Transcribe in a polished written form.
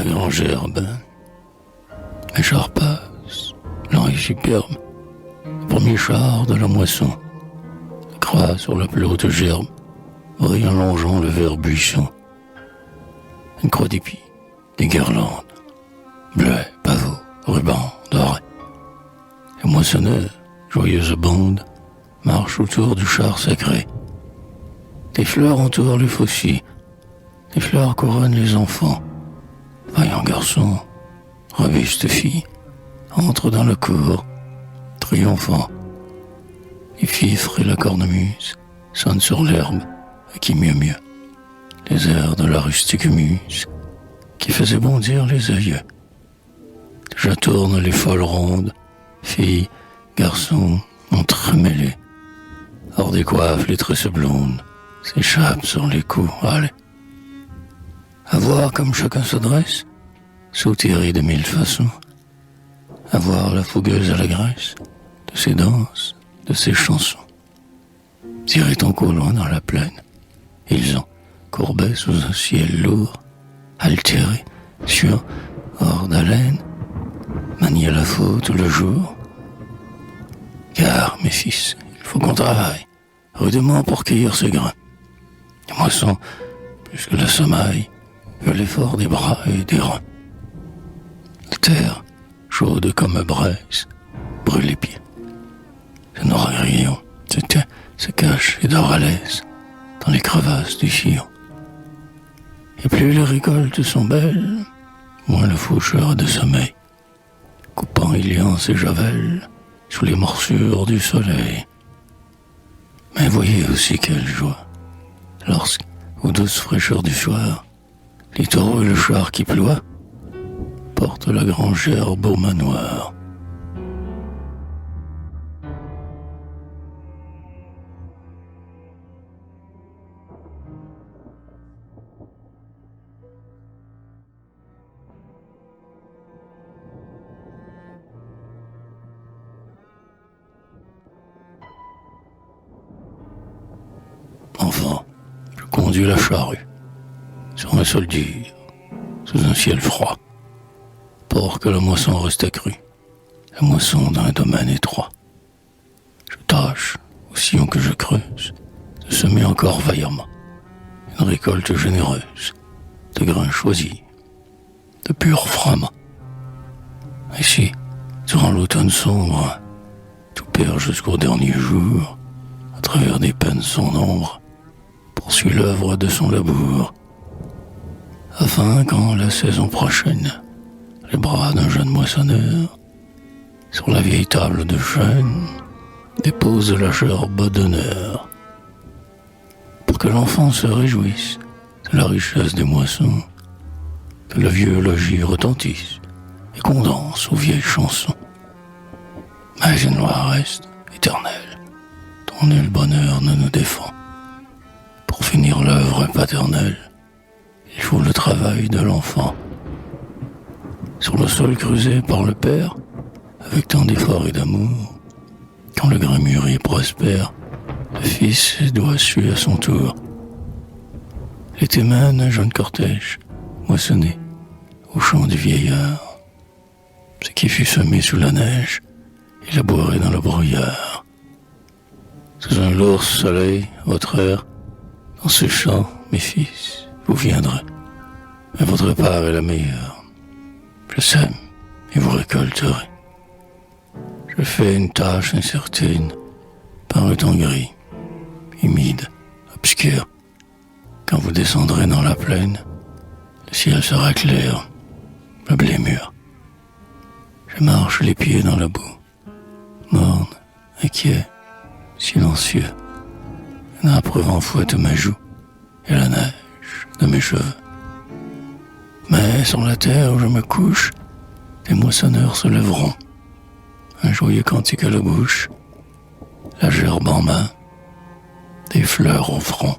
la grange herbe. Les chars passent, lents et superbes. Le premier char de la moisson. La croix sur la pelote gerbe, brille en longeant le vert buisson. Une croix d'épis, des guirlandes, bleuets, pavots, rubans, dorés. Les moissonneurs, joyeuse bande, marchent autour du char sacré. Des fleurs entourent les fossiers, des fleurs couronnent les enfants. Vaillants garçons, robustes filles, entrent dans le cour, triomphant. Les fifres et la cornemuse sonnent sur l'herbe, à qui mieux les airs de la rustique muse, qui faisaient bondir les œilleux. Je tourne les folles rondes, filles, garçons, entremêlés. Hors des coiffes, les tresses blondes s'échappent sur les coups. Allez, à voir comme chacun se dresse, sauter de mille façons, à voir la fougueuse à la graisse de ses danses, de ses chansons. Tirer ton cou loin dans la plaine, ils ont courbé sous un ciel lourd, altéré, sûr, hors d'haleine, manier la faute le jour. Car, mes fils, il faut qu'on travaille rudement pour cueillir ce grain. Les moissons, plus que le sommeil, que l'effort des bras et des reins. La terre, chaude comme braise, brûle les pieds. Le noir grillon se cache et dort à l'aise dans les crevasses du sillon. Et plus les récoltes sont belles, moins le faucheur a de sommeil, coupant et liant ses javelles sous les morsures du soleil. Mais voyez aussi quelle joie, lorsque, aux douces fraîcheurs du soir, les taureaux et le char qui ploie portent la grange herbe au manoir. Enfant, je conduis la charrue sur un sol dur, sous un ciel froid, pour que la moisson reste accrue, la moisson d'un domaine étroit. Je tâche, au sillon que je creuse, de semer encore vaillamment une récolte généreuse de grains choisis, de purs froment. Ici, durant l'automne sombre, tout perd jusqu'au dernier jour, à travers des peines son ombre, poursuit l'œuvre de son labour, afin quand la saison prochaine, les bras d'un jeune moissonneur, sur la vieille table de chêne, déposent la gerbe d'honneur, pour que l'enfant se réjouisse de la richesse des moissons, que le vieux logis retentisse et qu'on danse aux vieilles chansons. Mais une loi reste éternelle, dont nul bonheur ne nous défend. Pour finir l'œuvre paternelle, il faut le travail de l'enfant. Sur le sol creusé par le père, avec tant d'efforts et d'amour, quand le grain mûri prospère, le fils doit suer à son tour. L'été mène un jeune cortège, moissonné, au champ du vieillard. Ce qui fut semé sous la neige, et labouré dans le brouillard. Sous un lourd soleil, votre heure, dans ce champ, mes fils, vous viendrez, mais votre part est la meilleure. Je sème et vous récolterez. Je fais une tâche incertaine, par un temps gris, humide, obscur. Quand vous descendrez dans la plaine, le ciel sera clair, le blé mûr. Je marche les pieds dans la boue, morne, inquiet, silencieux. Un âpre vent fouette ma joue et la neige de mes cheveux. Mais sur la terre où je me couche, des moissonneurs se lèveront, un joyeux cantique à la bouche, la gerbe en main, des fleurs au front.